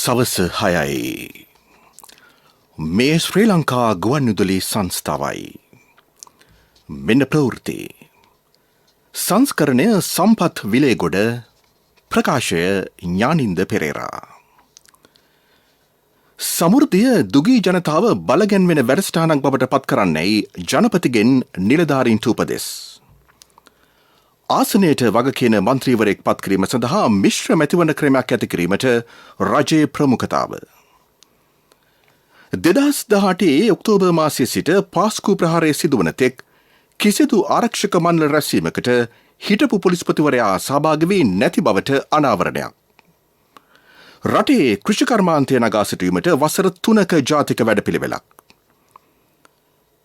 සවස 6යි. මේ ශ්‍රී ලංකා ගුවන්විදුලි සංස්ථාවයි. මෙන්න ප්‍රවෘත්ති. සංස්කරණය සම්පත් විලේගොඩ. ප්‍රකාශය ඥානින්ද පෙරේරා. සමෘද්ධිය දුගී ජනතාව බලගැන්වෙන වැඩසටහනක් බවට පත් කරන්නයි ජනපතිගෙන් නිලධාරීන්ට උපදෙස්. ආසනයට වග කියන මන්ත්‍රීවරයෙක් පත් කිරීම සඳහා මිශ්‍ර මැතිවරණ ක්‍රමයක් ඇති කිරීමට රජයේ ප්‍රමුඛතාව. 2018 ඔක්තෝබර් මාසයේ සිට පාස්කු ප්‍රහාරය සිදුවන තෙක් කිසිදු ආරක්ෂක මණ්ඩල රැස්වීමකට හිටපු පොලිස්පතිවරයා සහභාගී වී නැති බවට අනාවරණයක්. රටේ කෘෂිකර්මාන්තය නගා සිටුවීමට වසර 3ක ජාතික වැඩපිළිවෙලක්.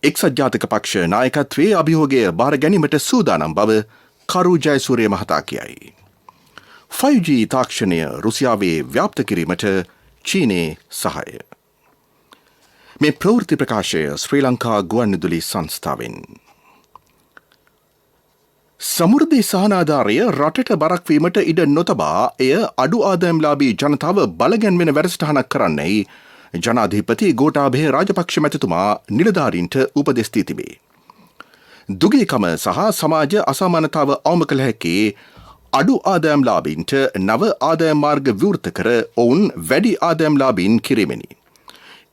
එක්සත් ජාතික පක්ෂ නායකත්වයේ අභියෝගය බාර ගැනීමට සූදානම් බව කරු ජයසූරිය මහතා කියයි. 5G තාක්ෂණය රුසියාවේ ව්‍යාප්ත කිරීමට චීනයේ සහාය. මේ ප්‍රවෘත්ති ප්‍රකාශය ශ්‍රී ලංකා ගුවන්විදුලි සංස්ථාවෙන්. සමෘද්ධි සහනාධාරය රටට බරක් වීමට ඉඩ නොතබා එය අඩු ආදායම්ලාභී ජනතාව බලගැන්වෙන වැඩසටහනක් කරන්නයි ජනාධිපති ගෝඨාභය රාජපක්ෂ මැතිතුමා නිලධාරීන්ට උපදෙස් දී තිබේ. දුගීකම සහ සමාජ අසමානතාව අවම කළ හැකි අඩු ආදායම්ලාභීන්ට නව ආදායම් මාර්ග විවෘත කර ඔවුන් වැඩි ආදායම්ලාභීන් කිරීමෙනි.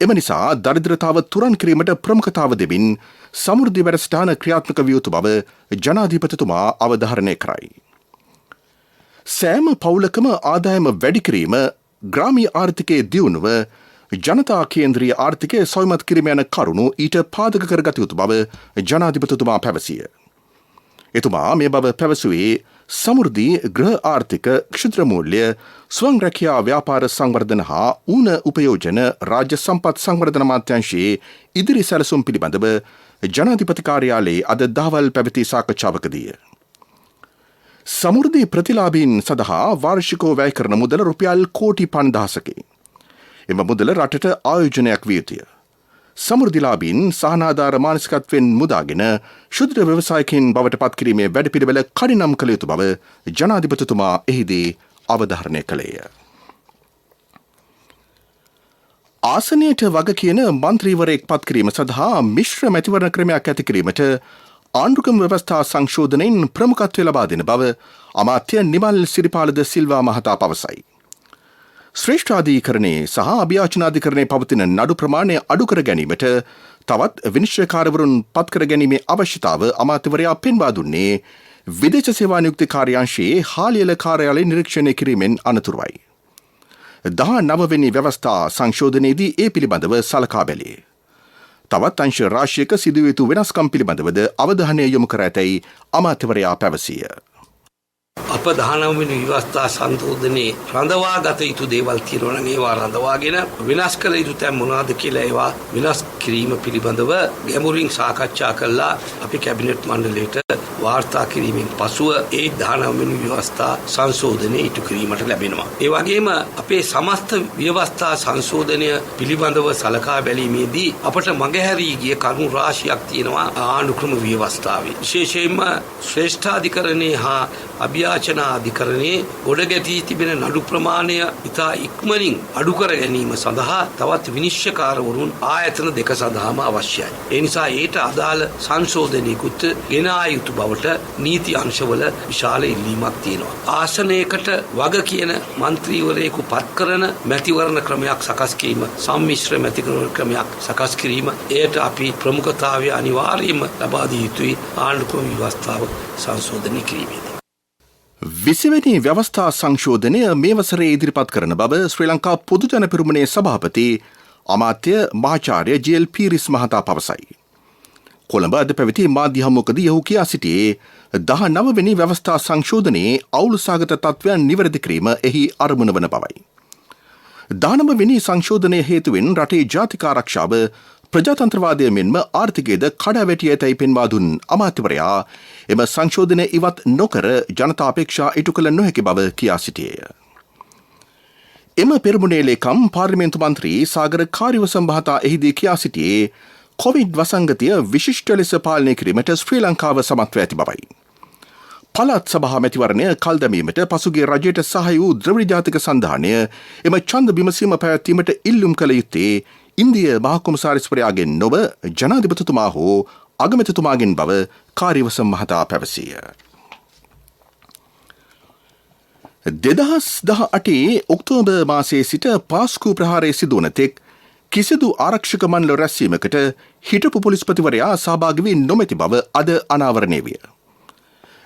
එම නිසා දරිද්‍රතාව තුරන් කිරීමට ප්‍රමුඛතාව දෙමින් සමෘද්ධි වැඩසටහන ක්‍රියාත්මක විය යුතු බව ජනාධිපතිතුමා අවධාරණය කරයි. සෑම පවුලකම ආදායම වැඩි කිරීම, ග්‍රාමීය ආර්ථිකයේ දියුණුව, ජනතා කේන්ද්‍රීය ආර්ථිකය සොයමත් කිරීම යන කරුණු ඊට පාදක කරගත යුතු බව ජනාධිපතිතුමා පැවසිය. එතුමා මේ බව පැවසුවේ සමෘද්ධි ගෘහ ආර්ථික ක්ෂුද්‍ර මූල්‍ය ස්වයං රැකියා ව්‍යාපාර සංවර්ධන හා ඌන උපයෝජන රාජ්‍ය සම්පත් සංවර්ධන අමාත්‍යාංශයේ ඉදිරි සැලසුම් පිළිබඳව ජනාධිපති කාර්යාලයේ අද දහවල් පැවති සාකච්ඡාවකදී. සමෘද්ධි ප්‍රතිලාභීන් සඳහා වාර්ෂිකව වැය කරන මුදල රුපියල් කෝටි 5000කි. එම මුදල රටට ආයෝජනයක් විය යුතුය. සමෘද්ධිලාභීන් සහනාධාර මානසිකත්වයෙන් මුදාගෙන ශුද්‍ර ව්‍යවසායකින් බවට පත් කිරීමේ වැඩපිළිවෙල කඩිනම් කළ යුතු බව ජනාධිපතිතුමා එහිදී අවධාරණය කළේය. ආසනයට වග කියන මන්ත්‍රීවරයෙක් පත් කිරීම සඳහා මිශ්‍ර මැතිවරණ ක්‍රමයක් ඇති කිරීමට ආණ්ඩුක්‍රම ව්‍යවස්ථා සංශෝධනයෙන් ප්‍රමුඛත්වය ලබා දෙන බව අමාත්‍ය නිමල් සිරිපාලද සිල්වා මහතා පවසයි. ශ්‍රේෂ්ඨාධිකරණයේ සහ අභියාචනාධිකරණයේ පවතින නඩු ප්‍රමාණය අඩු කර ගැනීමට තවත් විනිශ්චයකාරවරුන් පත් කර ගැනීමේ අවශ්‍යතාව අමාත්‍යවරයා පෙන්වා දුන්නේ විදේශ සේවා නියුක්ති කාර්යාංශයේ හාලියල කාර්යාලය නිරීක්ෂණය කිරීමෙන් අනතුරුවයි. 19 වෙනි ව්‍යවස්ථා සංශෝධනයේදී ඒ පිළිබඳව සලකා බැලේ. තවත් අංශ රාශියක සිදුවිය යුතු වෙනස්කම් පිළිබඳවද අවධානය යොමු කර ඇතැයි අමාත්‍යවරයා පැවසිය. අප 19 වෙනි විවස්ථා සංශෝධනයේ රඳවා ගත යුතු දේවල් තියෙනවා නම් ඒවා රඳවාගෙන විනාශ කළ යුතු තැන් මොනවාද කියලා ඒවා විනාශ කිරීම පිළිබඳව ගැඹුරින් සාකච්ඡා කළා. අපි කැබිනට් මණ්ඩලයට වාර්තා කිරීමෙන් පසුව ඒ 19 වෙනි විවස්ථා සංශෝධනය ඉටු කිරීමට ලැබෙනවා. ඒ වගේම අපේ සමස්ත විවස්ථා සංශෝධනය පිළිබඳව සලකා බැලීමේදී අපට මගහැරී ගිය කරුණු රාශියක් තියෙනවා ආණ්ඩුක්‍රම විවස්ථාවේ. විශේෂයෙන්ම ශ්‍රේෂ්ඨාධිකරණයේ හා අභියාචනාධිකරණයේ ගොඩ ගැටී තිබෙන නඩු ප්‍රමාණය ඉතා ඉක්මනින් අඩු කර ගැනීම සඳහා තවත් විනිශ්චයකාරවරුන් ආයතන දෙක සඳහාම අවශ්‍යයි. ඒ නිසා ඊට අදාළ සංශෝධනයකුත් ගෙන ආ යුතු බවට නීති අංශවල විශාල ඉල්ලීමක් තියෙනවා. ආසනයකට වග කියන മന്ത്രിවරයෙකු පත් කරන මැතිවරණ ක්‍රමයක් සකස් කිරීම, සම්මිශ්‍ර මැතිවරණ ක්‍රමයක් සකස් කිරීම, එයට අපි ප්‍රමුඛතාවය අනිවාර්යයෙන්ම ලබා දිය යුතුයි ආණ්ඩුක්‍රම ව්‍යවස්ථාව සංශෝධනය කිරීමේදී. 20 වෙනි ව්‍යවස්ථා සංශෝධනය මේ වසරේ ඉදිරිපත් කරන බව ශ්‍රී ලංකා පොදු ජන පෙරමුණේ සභාපති අමාත්‍ය මහාචාර්ය ජී.එල්. පීරිස් මහතා පවසයි. කොළඹ අද පැවති මාධ්‍ය හමුවකදී ඔහු කියා සිටියේ 19 වෙනි ව්‍යවස්ථා සංශෝධනයේ අවුල්සහගත තත්ත්වයන් නිවැරදි කිරීම එහි අරමුණ වන බවයි. 19 වෙනි සංශෝධනය හේතුවෙන් රටේ ජාතික ආරක්ෂාව, ප්‍රජාතන්ත්‍රවාදය මෙන්ම ආර්ථිකයේද කඩාවැටි ඇතැයි පෙන්වා දුන් අමාත්‍යවරයා එම සංශෝධනය ඉවත් නොකර ජනතා අපේක්ෂා ඉටු කළ නොහැකි බව කියා සිටියේය. එම පෙරමුණේ ලේකම් පාර්ලිමේන්තු මන්ත්‍රී සාගර කාර්යවසම් මහතා එහිදී කියා සිටියේ කොවිඩ් වසංගතය විශිෂ්ට ලෙස පාලනය කිරීමට ශ්‍රී ලංකාව සමත්ව ඇති බවයි. පළාත් සභා මැතිවරණය කල් දැමීමට පසුගිය රජයට සහාය වූ ද්‍රවිඩ ජාතික සන්ධානය එම ඡන්ද විමසීම පැවැත්වීමට ඉල්ලුම් කළ යුත්තේ ඉන්දිය මහ කොමසාරිස්වරයාගෙන් නොව ජනාධිපතිතුමා හෝ අගමැතිතුමාගෙන් බව කාර්යවසම් මහතා පැවසීය. 2018 ඔක්තෝබර් මාසයේ සිට පාස්කු ප්‍රහාරය සිදුවන තෙක් කිසිදු ආරක්ෂක මණ්ඩල රැස්වීමකට හිටපු පොලිස්පතිවරයා සහභාගී වී නොමැති බව අද අනාවරණය විය.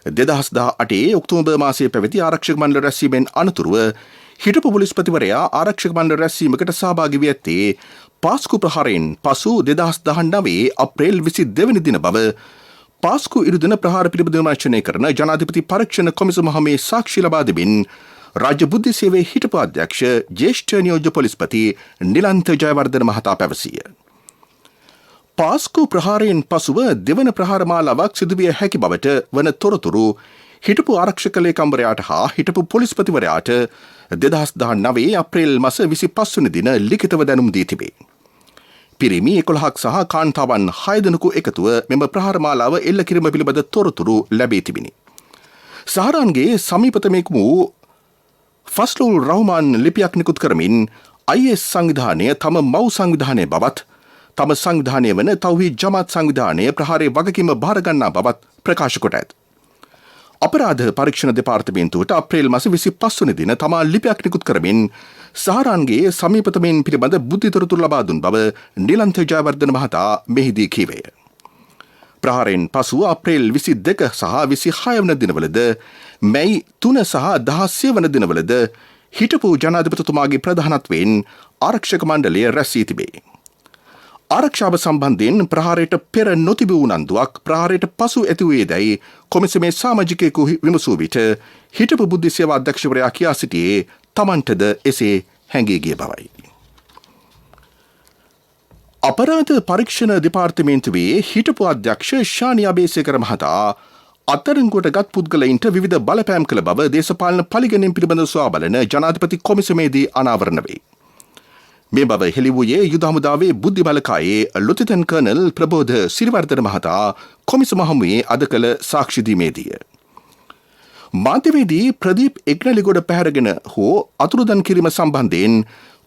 2018 ඔක්තෝබර් මාසයේ පැවති ආරක්ෂක මණ්ඩල රැස්වීමෙන් අනතුරුව හිටපු පොලිස්පතිවරයා ආරක්ෂක මණ්ඩල රැස්වීමකට සහභාගී වී ඇත්තේ පාස්කු ප්‍රහාරයෙන් පසු 2019 අප්‍රේල් 22 වෙනි දින බව පාස්කු ඉරුදින ප්‍රහාර පිළිබඳව විමර්ශනය කරන ජනාධිපති පරීක්ෂණ කොමිසම හමුවේ සාක්ෂි ලබා දෙමින් රාජ්‍ය බුද්ධි සේවයේ හිටපු අධ්‍යක්ෂ ජ්‍යෙෂ්ඨ නියෝජ්‍ය පොලිස්පති නිලන්ත ජයවර්ධන මහතා පැවසිය. පාස්කු ප්‍රහාරයෙන් පසුව දෙවන ප්‍රහාර මාලාවක් සිදුවිය හැකි බවට වන තොරතුරු හිටපු ආරක්ෂක ලේකම්වරයාට හා හිටපු පොලිස්පතිවරයාට 2019 අප්‍රේල් මාස 25 වෙනි දින ලිඛිතව දැනුම් දී තිබේ. පිරිමි 11ක් සහ කාන්තාවන් 6 දෙනෙකු එකතුව මෙම ප්‍රහාර මාලාව එල්ල කිරීම පිළිබඳ තොරතුරු ලැබී තිබිනි. සහරාන්ගේ සමීපතමෙක් වූ ෆස්ලුල් රහ්මාන් ලිපියක් නිකුත් කරමින් IS සංවිධානය තම මව් සංවිධානය බවත් තම සංවිධානය වන තෞහීද් ජමාත් සංවිධානය ප්‍රහාරයේ වගකීම භාරගන්නා බවත් ප්‍රකාශ කොට ඇත. අපරාධ පරීක්ෂණ දෙපාර්තමේන්තුවට අප්‍රේල් මාස 25 වෙනි දින තමා ලිපියක් නිකුත් කරමින් සහරාන්ගේ සමීපතමෙන් පිළිබඳ බුද්ධි තොරතුරු ලබා දුන් බව නිලන්ත ජයවර්ධන මහතා මෙහිදී කීවේය. ප්‍රහාරයෙන් පසු අප්‍රේල් 22 සහ 26 වන දිනවලද මැයි 3 සහ 16 වන දිනවලද හිටපු ජනාධිපතිතුමාගේ ප්‍රධානත්වයෙන් ආරක්ෂක මණ්ඩලය රැස් වී තිබේ. ආරක්ෂාව සම්බන්ධයෙන් ප්‍රහාරයට පෙර නොතිබූ උනන්දුවක් ප්‍රහාරයට පසු ඇති වූයේදැයි කොමිසමේ සමාජිකයෙකු විමසූ විට හිටපු බුද්ධි සේවා අධ්‍යක්ෂවරයා කියා සිටියේ තමන්ටද එසේ හැඟී ගිය බවයි. අපරාධ පරීක්ෂණ දෙපාර්තමේන්තුවේ හිටපු අධ්‍යක්ෂ ශානි අබේසේකර මහතා අත්අඩංගුවට ගත් පුද්ගලයින්ට විවිධ බලපෑම් කළ බව දේශපාලන පළිගැනීම් පිළිබඳව සොයා බලන ජනාධිපති කොමිසමේදී අනාවරණ වේ. මේ බව හෙළි වූයේ යුද හමුදාවේ බුද්ධි බලකායේ ලොතිතන් කර්නල් ප්‍රබෝධ සිරිවර්ධන මහතා කොමිසම හමුවේ අද කළ සාක්ෂි දීමේදීය. මාධ්‍යවේදී ප්‍රදීප් එක්නැලිගොඩ පැහැරගෙන හෝ අතුරුදන් කිරීම සම්බන්ධයෙන්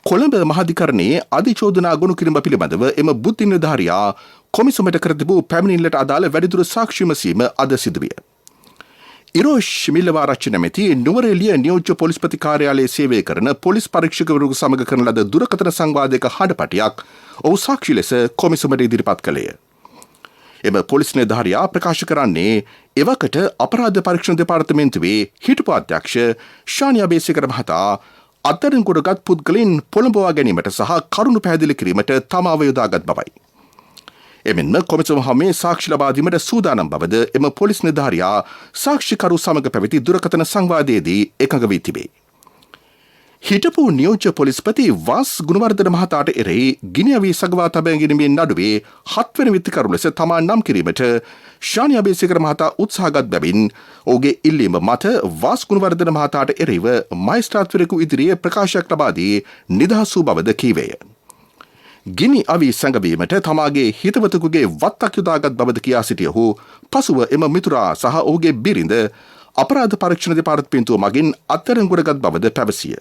කොළඹ මහාධිකරණයේ අධිචෝදනා ගොනු කිරීම පිළිබඳව එම බුද්ධි නිලධාරියා කොමිසමට කර තිබූ පැමිණිල්ලට අදාළ වැඩිදුර සාක්ෂි විමසීම අද සිදුවිය. ඉරෝෂ් මිල්ලවාරච්චි නැමැති නුවරඑළිය නියෝජ්‍ය පොලිස්පති කාර්යාලයේ සේවය කරන පොලිස් පරීක්ෂකවරයෙකු සමග කරන ලද දුරකථන සංවාදයක හඬපටියක් ඔහු සාක්ෂි ලෙස කොමිසමට ඉදිරිපත් කළේය. එම පොලිස් නිලධාරියා ප්‍රකාශ කරන්නේ එවකට අපරාධ පරීක්ෂණ දෙපාර්තමේන්තුවේ හිටපු අධ්‍යක්ෂ ශානි අබේසේකර මහතා අත්අඩංගුවට ගත් පුද්ගලයන් පොළඹවා ගැනීමට සහ කරුණු පැහැදිලි කිරීමට තමාව යොදාගත් බවයි. එමෙන්ම කොමිසම හමුවේ සාක්ෂි ලබා දීමට සූදානම් බවද එම පොලිස් නිලධාරියා සාක්ෂිකරු සමග පැවති දුරකථන සංවාදයේදී එකඟ වී තිබේ. හිටපු නියෝජ්‍ය පොලිස්පති වාස් ගුණවර්ධන මහතාට එරෙහි ගිනියවී සගවා තබා ගැනීමේ නඩුවේ 7 වෙනි විත්තිකරු ලෙස තමා නම් කිරීමට ශානි අබේසේකර මහතා උත්සාහගත් බැවින් ඔහුගේ ඉල්ලීම මත වාස් ගුණවර්ධන මහතාට එරෙහිව මහේස්ත්‍රාත්වරයෙකු ඉදිරියේ ප්‍රකාශයක් ලබා දී නිදහස් වූ බවද කීවේය. ගිනි අවි සැඟවීමට තමාගේ හිතවතකුගේ වත්තක් යොදාගත් බවද කියා සිටිය ඔහු පසුව එම මිතුරා සහ ඔහුගේ බිරිඳ අපරාධ පරීක්ෂණ දෙපාර්තමේන්තුව මගින් අත්අඩංගුවට ගත් බවද පැවසිය.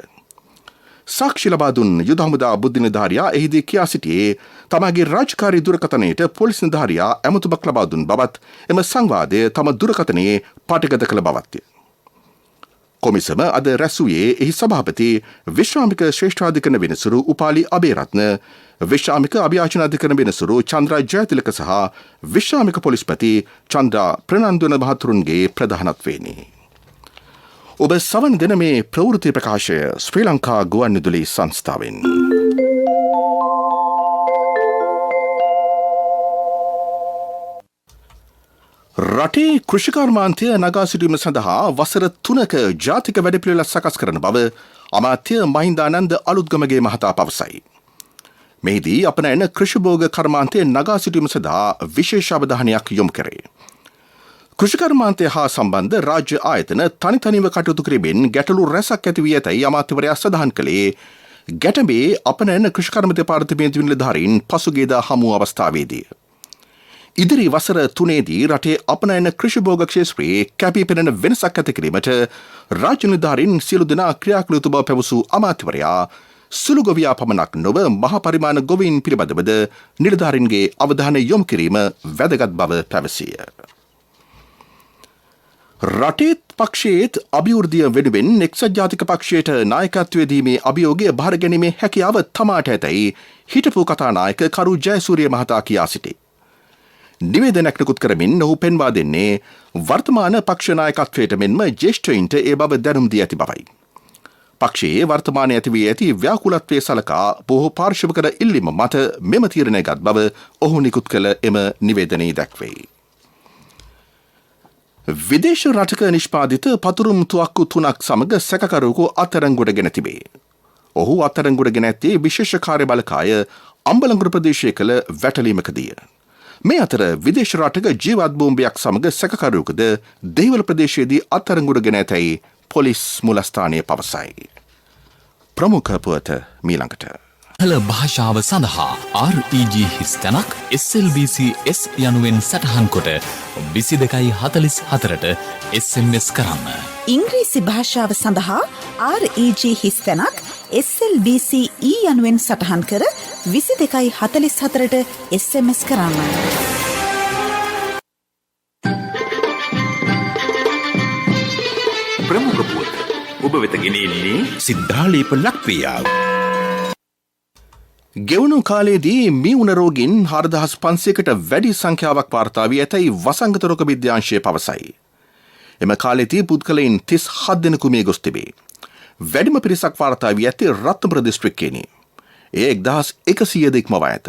සාක්ෂි ලබා දුන් යුද හමුදා බුද්ධි නිලධාරියා එහිදී කියා සිටියේ තමාගේ රාජකාරී දුරකථනයට පොලිස් නිලධාරියා ඇමතුමක් ලබා දුන් බවත් එම සංවාදය තම දුරකථනයේ පටිගත කළ බවත්ය. කොමිසම අද රැස්වුයේ එහි සභාපති විශ්‍රාමික ශ්‍රේෂ්ඨාධිකරණ වෙනසුරු උපාලි අබේරත්න, විශ්‍රාමික අභියාචනාධිකරණ වෙනසුරු චන්ද්‍රා ජයතිලක සහ විශ්‍රාමික පොලිස්පති චන්ද්‍රා ප්‍රනන්දුන මහතුරුන්ගේ ප්‍රධානත්වයෙනි. ඔබ සවන් දෙන මේ ප්‍රවෘත්ති ප්‍රකාශය ශ්‍රී ලංකා ගුවන්විදුලි සංස්ථාවෙන්. රටේ කෘෂිකර්මාන්තය නගා සිටුවීම සඳහා වසර 3ක ජාතික වැඩපිළිවෙළක් සකස් කරන බව අමාත්‍ය මහින්දානන්ද අලුත්ගමගේ මහතා පවසයි. මෙහිදී අපනයන කෘෂිභෝග කර්මාන්තය නගා සිටුවීම සඳහා විශේෂ අවධානයක් යොමු කරේ. කෘෂිකර්මාන්තය හා සම්බන්ධ රාජ්‍ය ආයතන තනිතනිව කටයුතු කිරීමෙන් ගැටලු රැසක් ඇති වී ඇතැයි අමාත්‍යවරයා සඳහන් කළේ ගැටඹේ අපනයන කෘෂිකර්ම දෙපාර්තමේන්තුවේ නිලධාරීන් පසුගියදා හමු අවස්ථාවේදී. ඉදිරි වසර 3දී රටේ අපනයන කෘෂිභෝග ක්ෂේත්‍රයේ කැපී පෙනෙන වෙනසක් ඇති කිරීමට රාජ්‍ය නිලධාරීන් සියලු දෙනා ක්‍රියාකළ යුතු බව පැවසූ අමාත්‍යවරයා සුළු ගොවියා පමණක් නොව මහ පරිමාණ ගොවීන් පිළිබඳවද නිලධාරීන්ගේ අවධානය යොමු කිරීම වැදගත් බව පැවසිය. රටේත් පක්ෂයේත් අභිවෘද්ධිය වෙනුවෙන් එක්සත් ජාතික පක්ෂයට නායකත්වය දීමේ අභියෝගය බාර ගැනීමේ හැකියාව තමාට ඇතැයි හිටපු කතානායක කරු ජයසූරිය මහතා කියා සිටි. නිවේදනයක් නිකුත් කරමින් ඔහු පෙන්වා දෙන්නේ වර්තමාන පක්ෂ නායකත්වයට මෙන්ම ජ්‍යෙෂ්ඨයින්ට ඒ බව දැනුම් දී ඇති බවයි. පක්ෂයේ වර්තමානයේ ඇති වී ඇති ව්‍යාකූලත්වයේ සලකා බොහෝ පාර්ශවිකර ඉල්ලීම මත මෙම තීරණය ගත් බව ඔහු නිකුත් කළ එම නිවේදනයේ දැක්වේ. විදේශ රටක නිෂ්පාදිත පතුරුම් තුවක්කු 3ක් සමග සැකකරුවෙකු අත්අඩංගුවට ගෙන තිබේ. ඔහු අත්අඩංගුවට ගෙන ඇත්තේ විශේෂ කාර්ය බලකාය අම්බලන්ගොඩ ප්‍රදේශයේ කළ වැටලීමකදී. මේ අතර විදේශ රටක ජීවත් බෝම්බයක් සමග සැකකරුවෙකුද දෙහිවල ප්‍රදේශයේදී අත්අඩංගුවට ගෙන ඇතැයි පොලිස් මුලස්ථානය පවසයි. ප්‍රමුඛ පුවත මීළඟට. හල භාෂාව සඳහා REG හිස් තැනක් SLBC S යනුවෙන් සටහන් කොට 2244ට SMS කරන්න. ඉංග්‍රීසි භාෂාව සඳහා REG හිස් තැනක් SLBC E යනුවෙන් සටහන් කර 2244ට SMS කරන්න. ප්‍රමුඛ පුවත ඔබ වෙත ගෙනෙන්නේ සිද්ධාලේප ලක්වියාව. ගෙවුණු කාලයේදී මීඋන රෝගීන් 4500කට වැඩි සංඛ්‍යාවක් වාර්තා වී ඇතැයි වසංගත රෝග විද්‍යාංශය පවසයි. එම කාලයේදී පුද්ගලයන් 37 දෙනෙකු මිය ගොස් තිබේ. වැඩිම පිරිසක් වාර්තා වී ඇත්තේ රත්නපුර දිස්ත්‍රික්කයේනි. එය 1100 ද ඉක්මවා ඇත.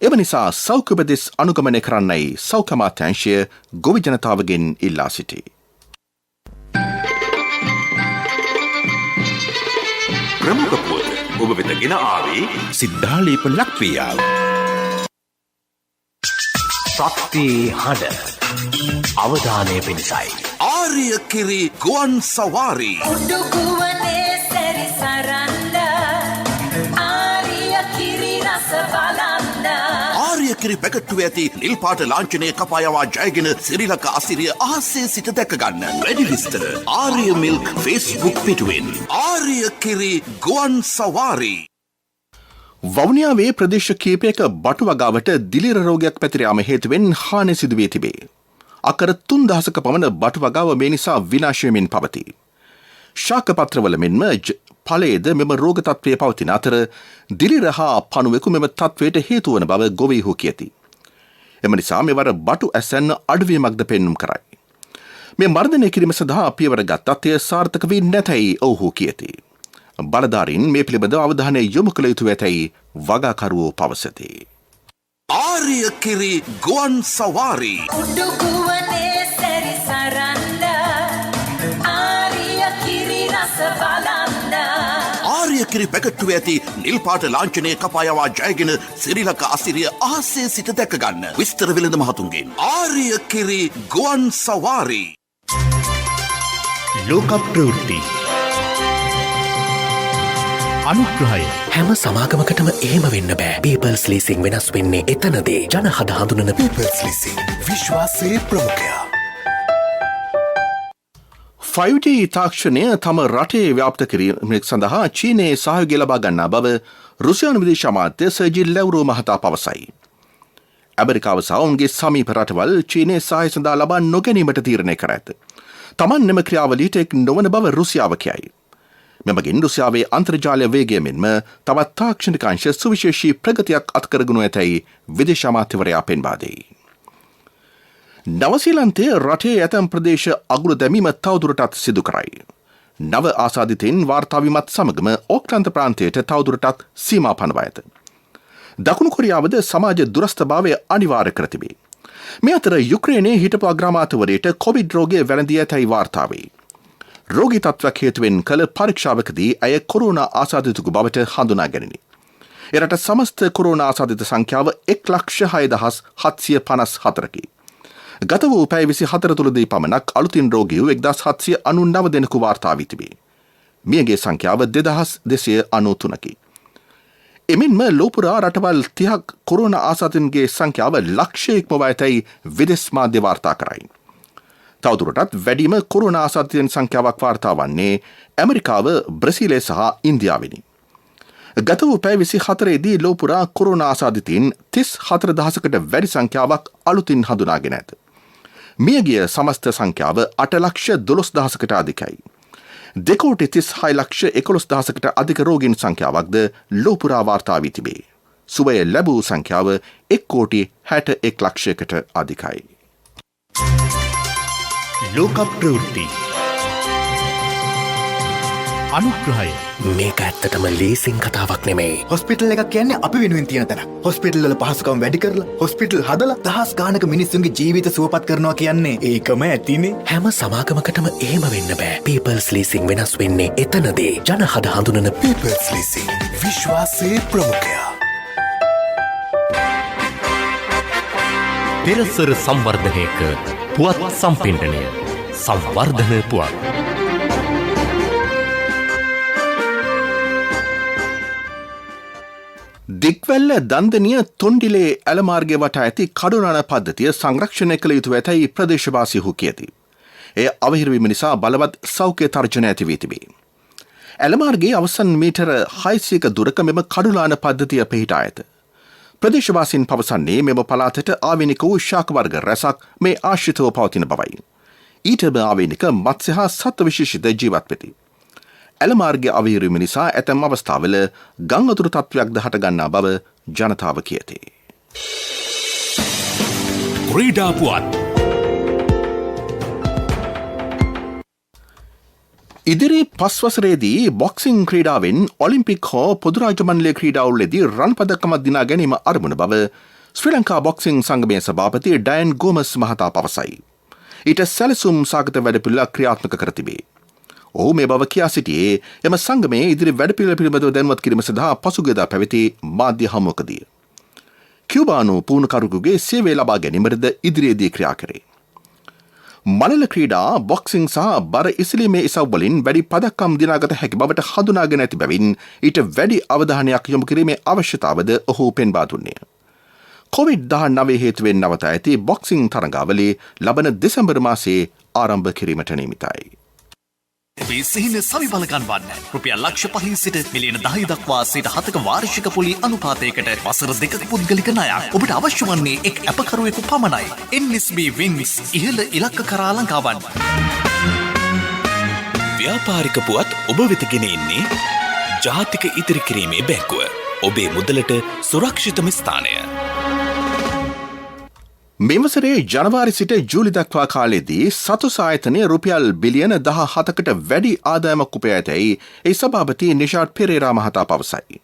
එම නිසා සෞඛ්‍ය උපදෙස් අනුගමනය කරන්නයි සෞඛ්‍ය අමාත්‍යාංශය ගොවි ජනතාවගෙන් ඉල්ලා සිටී. ප්‍රමුඛ පුවත ඔබ වෙත ගෙන ආවේ සිද්ධාලේප ලක්වියාව. ශක්ති හඬ අවධානය පිණිසයි. ආර්ය කිරි ගුවන් සවාරි උඩුගුවනේ සැරිසරන්න ආරිය කිරි රස බලන්න. ආර්ය කිරි පැකට්ටුවේ ඇති නිල් පාට ලාංඡනය කපා යවා ජයගෙන සිරි ලංකා අසිරිය අහසේ සිට දැක ගන්න. වැඩි විස්තර ආර්ය මිල්ක් Facebook පිටුවෙන්. ආර්ය කිරි ගුවන් සවාරි. වවුනියාවේ ප්‍රදේශ කීපයක බටු වගාවට දිලිර රෝගයක් පැතිර යාම හේතුවෙන් හානි සිදු වී තිබේ. අකර 3000ක පමණ බටු වගාව මේ නිසා විනාශ වෙමින් පවතී. ශාක පත්‍රවල මෙන්ම ඵලයේද මෙම රෝග තත්ත්වය පවතින අතර දිලිර හා පණුවෙකු මෙම තත්ත්වයට හේතු වන බව ගොවීහු කියති. එම නිසා මෙවර බටු ඇසැන්න අඩුවීමක්ද පෙන්නුම් කරයි. මේ මර්ධනය කිරීම සඳහා පියවර ගත්තත් එය සාර්ථක වී නැතැයි ඔවුහු කියති. බලධාරීන් මේ පිළිබඳව අවධානය යොමු කළ යුතු ඇතැයි වගාකරුවෝ පවසති. ආර්ය කිරි ගුවන් සවාරි උඩුගුවනේ සැරිසරන්න ආරිය කිරි රස බලන්න. ආර්ය කිරි පැකට්ටුවේ ඇති නිල් පාට ලාංඡනය කපා යවා ජයගෙන සිරි ලංකා අසිරිය අහසේ සිට දැක ගන්න. විස්තර වෙළඳ මහතුන්ගෙන්. ආර්ය කිරි ගුවන් සවාරි. ලෝක ප්‍රවෘත්ති අනුග්‍රහය. හැම සමාගමකටම එහෙම වෙන්න බෑ. පීපල්ස් ලීසිං වෙනස් වෙන්නේ එතනදී. ජනහද හඳුනන පීපල්ස් ලීසිං විශ්වාසයේ ප්‍රමුඛයා. 5G තාක්ෂණය තම රටේ ව්‍යාප්ත කිරීම සඳහා චීනයේ සහයෝගය ලබා ගන්නා බව රුසියානු විදේශ අමාත්‍ය සර්ජි ලැව්රෝ මහතා පවසයි. ඇමරිකාව සහ ඔවුන්ගේ සමීප රටවල් චීනයේ සහාය සඳහා ලබා නොගැනීමට තීරණය කර ඇත. තමන් මෙම ක්‍රියාවලියට එක් නොවන බව රුසියාව කියයි. මෙමගින් රුසියාවේ අන්තර්ජාලය වේගය මෙන්ම තවත් තාක්ෂණික අංශ සුවිශේෂී ප්‍රගතියක් අත්කරගනු ඇතැයි විදේශ අමාත්‍යවරයා පෙන්වා දෙයි. නවසීලන්තයේ රටේ ඇතැම් ප්‍රදේශ අගුරු දැමීම තවදුරටත් සිදු කරයි. නව ආසාදිතයින් වාර්තාවිමත් සමගම ඕක්ලන්ත ප්‍රාන්තයට තවදුරටත් සීමා පනවා ඇත. දකුණු කොරියාවද සමාජ දුරස්ථභාවය අනිවාර්ය කර තිබේ. මේ අතර යුක්‍රේනයේ හිටපු අග්‍රාමාත්‍යවරයාට කොවිඩ් රෝගය වැළඳී ඇතැයි වාර්තා වේ. රෝගී තත්ත්වයක් හේතුවෙන් කළ පරීක්ෂාවකදී ඇය කොරෝනා ආසාදිතකු බවට හඳුනා ගැනිනි. එරට සමස්ත කොරෝනා ආසාදිත සංඛ්‍යාව 1,06,754කි. ගත වූ පැය 24 තුළදී පමණක් අලුතින් රෝගීහු 1,799 දෙනෙකු වාර්තා වී තිබේ. මියගේ සංඛ්‍යාව 2,293කි. එමෙන්ම ලෝපුරා රටවල් 30ක් කොරෝනා ආසාදිතන්ගේ සංඛ්‍යාව ලක්ෂයක් ඉක්මවා ඇතැයි විදෙස් මාධ්‍ය වාර්තා කරයි. තවදුරටත් වැඩිම කොරෝනා ආසාදිතයන් සංඛ්‍යාවක් වාර්තා වන්නේ ඇමරිකාව, බ්‍රසීලය සහ ඉන්දියාවෙනි. ගත වූ පැය 24දී ලෝපුරා කොරෝනා ආසාදිතයින් 34,000කට වැඩි සංඛ්‍යාවක් අලුතින් හඳුනාගෙන ඇත. මියගිය සමස්ත සංඛ්‍යාව 8,12,000කට අධිකයි. 2,36,11,000කට අධික රෝගීන් සංඛ්‍යාවක්ද ලෝපුරා වාර්තා වී තිබේ. සුවය ලැබූ සංඛ්‍යාව 1,61,00,000කට අධිකයි. ලෝක ප්‍රවෘත්ති අනුග්‍රහය මේක ඇත්තටම ලේසින් කතාවක් නෙමේ. හොස්පිටල් එකක් කියන්නේ අපි වෙනුවෙන් තියෙන තැන. හොස්පිටල් වල පහසුකම් වැඩි කරලා, හොස්පිටල් හදලා දහස් ගානක මිනිස්සුන්ගේ ජීවිත සුවපත් කරනවා කියන්නේ ඒකම ඇතිනේ. හැම සමාගමකටම එහෙම වෙන්න බෑ. පීපල්ස් ලීසිං වෙනස් වෙන්නේ එතනදී. ජනහද හඳුනන පීපල්ස් ලීසිං විශ්වාසයේ ප්‍රමුඛයා. පෙරසර සංවර්ධනයක පුවත් සම්පින්ඩනය සංවර්ධන පුවත්. දික්වැල්ල දන්දනිය තොන්ඩිලේ ඇලමාර්ගය වටා ඇති කඩුනාන පද්ධතිය සංරක්ෂණය කළ යුතු ඇතැයි ප්‍රදේශවාසීහු කියති. එය අවහිරවීම නිසා බලවත් සෞඛ්‍ය තර්ජන ඇති වී තිබේ. ඇලමාර්ගයේ අවසන් මීටර 600ක දුරක මෙම කඩුලාන පද්ධතිය පිහිටා ඇත. ප්‍රදේශවාසීන් පවසන්නේ මෙම පළාතට ආවේනික වූ ශාක වර්ග රැසක් මේ ආශ්‍රිතව පවතින බවයි. ඊටම ආවේනික මත්ස්‍ය හා සත්ත්ව විශේෂිත ජීවත් වෙති. ඇලමාර්ගය අවහිරවීම නිසා ඇතැම් අවස්ථාවල ගං අතුරු තත්ත්වයක්ද හටගන්නා බව ජනතාව කියති. ක්‍රීඩා පුවත්. ඉදිරි 5 වසරේදී බොක්සිං ක්‍රීඩාවෙන් ඔලිම්පික් හෝ පොදුරාජ මණ්ඩලයේ ක්‍රීඩාවලදී රන් පදක්කමක් දිනා ගැනීම අරමුණ බව ශ්‍රී ලංකා බොක්සිං සංගමයේ සභාපති ඩයන් ගෝමස් මහතා පවසයි. ඊට සැලසුම් සාගත වැඩපිළිවෙළක් ක්‍රියාත්මක කර තිබේ. ඔහු මේ බව කියා සිටියේ එම සංගමයේ ඉදිරි වැඩපිළිවෙළ පිළිබඳව දැනුවත් කිරීම සඳහා පසුගියදා පැවති මාධ්‍ය හමුවකදී. කියුබානු පුහුණුකරුවෙකුගේ සේවය ලබා ගැනීමටද ඉදිරියේදී ක්‍රියා කරේ. මලල ක්‍රීඩා බොක්සිං සහ බර ඉසිලීමේ ඉසව්වලින් වැඩි පදක්කම් දිනාගත හැකි බවට හඳුනාගෙන ඇති බැවින් ඊට වැඩි අවධානයක් යොමු කිරීමේ අවශ්‍යතාවද ඔහු පෙන්වා දුන්නේය. COVID-19 හේතුවෙන් නවතා ඇති බොක්සිං තරඟාවලිය ලබන දෙසැම්බර් මාසයේ ආරම්භ කිරීමට නියමිතයි. ඔබේ සිහින සවිබලගන් වන්න රුපියල් ලක්ෂ 5 සිට මිලියන 10 දක්වා 7ක වාර්ෂික පොලි අනුපාතයකට වසර 2ක පුද්ගලික ණයක්. ඔබට අවශ්‍ය වන්නේ එක් අපකරුවෙකු පමණයි. NSB Wings ඉහළ ඉලක්ක කරා ලංකාවන්. ව්‍යාපාරික පුවත් ඔබ වෙත ගෙන එන්නේ ජාතික ඉදිරි කිරීමේ බැංකුව. ඔබේ මුදලට සුරක්ෂිතම ස්ථානය. මෙවසරේ ජනවාරි සිට ජූලි දක්වා කාලයේදී සතුස් ආයතනය රුපියල් බිලියන 17කට වැඩි ආදායමක් උපයා ඇතැයි ඒ සභාපති නිෂාඩ් පෙරේරා මහතා පවසයි.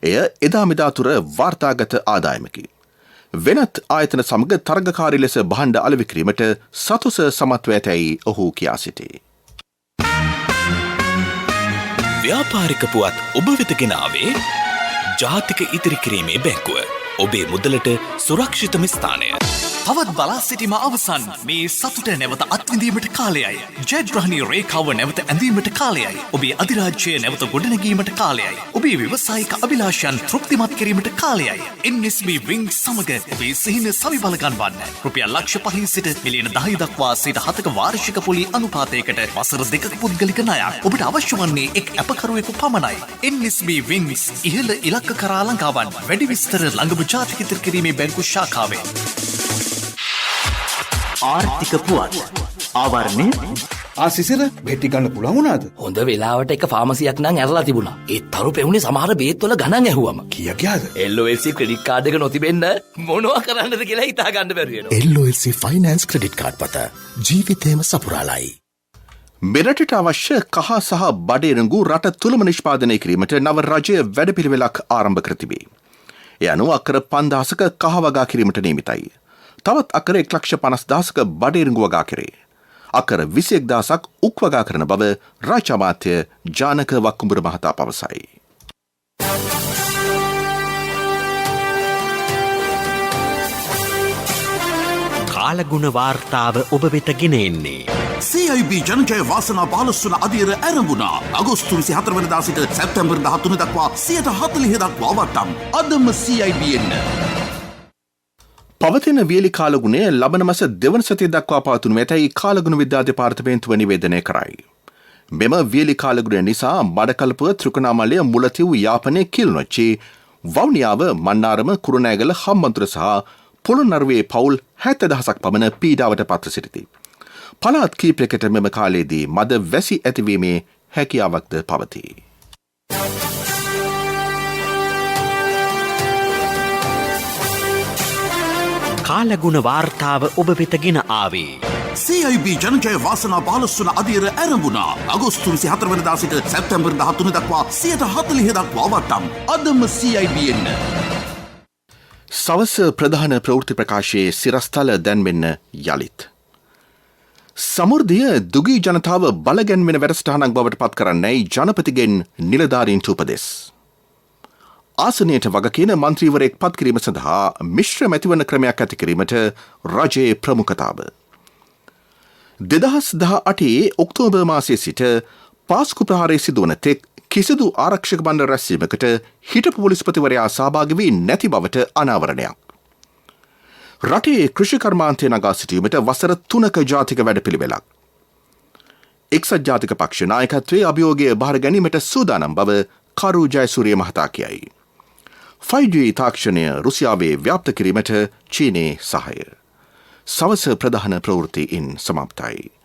එය එදා මෙදා තුර වාර්තාගත ආදායමකි. වෙනත් ආයතන සමග තරගකාරී ලෙස භාණ්ඩ අලෙවි කිරීමට සතුස සමත්ව ඇතැයි ඔහු කියා සිටී. ව්‍යාපාරික පුවත් ඔබ වෙත ගෙන ආවේ ජාතික ඉදිරි කිරීමේ බැංකුව. ඔබේ මුදලට සුරක්ෂිතම ස්ථානය. තවත් බලා සිටීම අවසන්. මේ සතුට නැවත අත්විඳීමට කාලයයි. ජයග්‍රහණී රේඛාව නැවත ඇඳීමට කාලයයි. ඔබේ අධිරාජ්‍යය නැවත ගොඩනැගීමට කාලයයි. ඔබේ ව්‍යවසායික අභිලාෂයන් තෘප්තිමත් කිරීමට කාලයයි. NSB Wings සමග ඔබේ සිහින සවිබලගන් වන්න. රුපියල් ලක්ෂ 5 සිට මිලියන 10 දක්වා 7ක වාර්ෂික පොලි අනුපාතයකට වසර 2ක පුද්ගලික ණයක්. ඔබට අවශ්‍ය වන්නේ එක් අපකරුවෙකු පමණයි. NSB Wings ඉහළ ඉලක්ක කරා ලංකාවන්. වැඩි විස්තර ළඟම ජාතික ඉදිරි කිරීමේ බැංකු ශාඛාවේ. ආර්ථික පුවත් ආවරණය ආසිසිර බෙටි ගන්න පුළුවන් වුණාද? හොඳ වෙලාවට එක ෆාමසියක් නම් ඇරලා තිබුණා. ඒ තරු පෙවුනේ සමහර බේත් වල ගණන් ඇහුවම. කීයක් යාද? LOLC ක්‍රෙඩිට් කාඩ් එක නොතිබෙන්න මොනවා කරන්නද කියලා හිතා ගන්න බැරි වෙනවා. LOLC ෆයිනෑන්ස් ක්‍රෙඩිට් කාඩ් පත ජීවිතේම සපුරාලයි. මෙරටට අවශ්‍ය කහ සහ බඩේරඟු රට තුළම නිෂ්පාදනය කිරීමට නව රජය වැඩපිළිවෙලක් ආරම්භ කර තිබේ. ඒ අනුව අක්කර 5000ක කහ වගා කිරීමට නියමිතයි. තවත් අක්කර 1,50,000ක බඩේරඟු වගා කරේ. අක්කර 21,000ක් උක් වගා කරන බව රාජ්‍ය අමාත්‍ය ජානක වක්කුඹුර මහතා පවසයි. කාලගුණ වාර්තාව ඔබ වෙත ගෙන එන්නේ. CIB ජනජය වාසනා 15 වන අදියර ආරම්භුණා. අගෝස්තු 24 වෙනිදා සිට සැප්තැම්බර් 13 දක්වා 140 දක්වා වටම්. අදම CIB එන්න. පවතින වියලි කාලගුණය ලබන මස දෙවන සතිය දක්වා පවතුණු ඇතැයි කාලගුණ විද්‍යා දෙපාර්තමේන්තුව නිවේදනය කරයි. මෙම වියලි කාලගුණය නිසා මඩකලපුව ත්‍රිකුණාමලය මුලතිව් යාපනය කිල්නොච්චි වවුනියාව මන්නාරම කුරුණෑගල හම්බන්තොට සහ පොළොන්නරුවේ පවුල් 70,000ක් පමණ පීඩාවට පත්ව සිටිති. පළාත් කීපයකට මෙම කාලයේදී මද වැසි ඇතිවීමේ හැකියාවක්ද පවතී. කාලගුණ වාර්තාව ඔබ වෙත ගෙන ආවේ. CIB ජනජය වාසනා 15 වන අදියර ආරම්භුණා. අගෝස්තු 24 වෙනිදා සිට සැප්තැම්බර් 13 දක්වා 140 දක්වා වටම්. අදම CIB එන්න. සවස ප්‍රධාන ප්‍රවෘත්ති ප්‍රකාශයේ සිරස්තල දැන්වෙන්න යළිත්. සමෘද්ධිය දුගී ජනතාව බලගැන්වෙන වැඩසටහනක් බවට පත් කරන්නයි ජනපතිගෙන් නිලධාරීන්ට උපදෙස්. ආසනයට වගකීන මන්ත්‍රීවරයෙක් පත් කිරීම සඳහා මිශ්‍ර මැතිවන ක්‍රමයක් ඇති කිරීමට රජයේ ප්‍රමුඛතාව. 2018 ඔක්තෝබර් මාසයේ සිට පාස්කු ප්‍රහාරය සිදුවන තෙක් කිසිදු ආරක්ෂක බණ්ඩ රැස්වීමකට හිටපු පොලිස්පතිවරයා සහභාගී වී නැති බවට අනාවරණයක්. රටේ කෘෂිකර්මාන්තය නගා සිටීමට වසර 3ක ජාතික වැඩපිළිවෙලක්. එක්සත් ජාතික පක්ෂ නායකත්වයේ අභියෝගය බාර ගැනීමට සූදානම් බව කරු ජයසූරිය මහතා කියයි. 5G තාක්ෂණය රුසියාවේ ව්‍යාප්ත කිරීමට චීනයේ සහාය. සවස ප්‍රධාන ප්‍රවෘත්තියින් සමාප්තයි.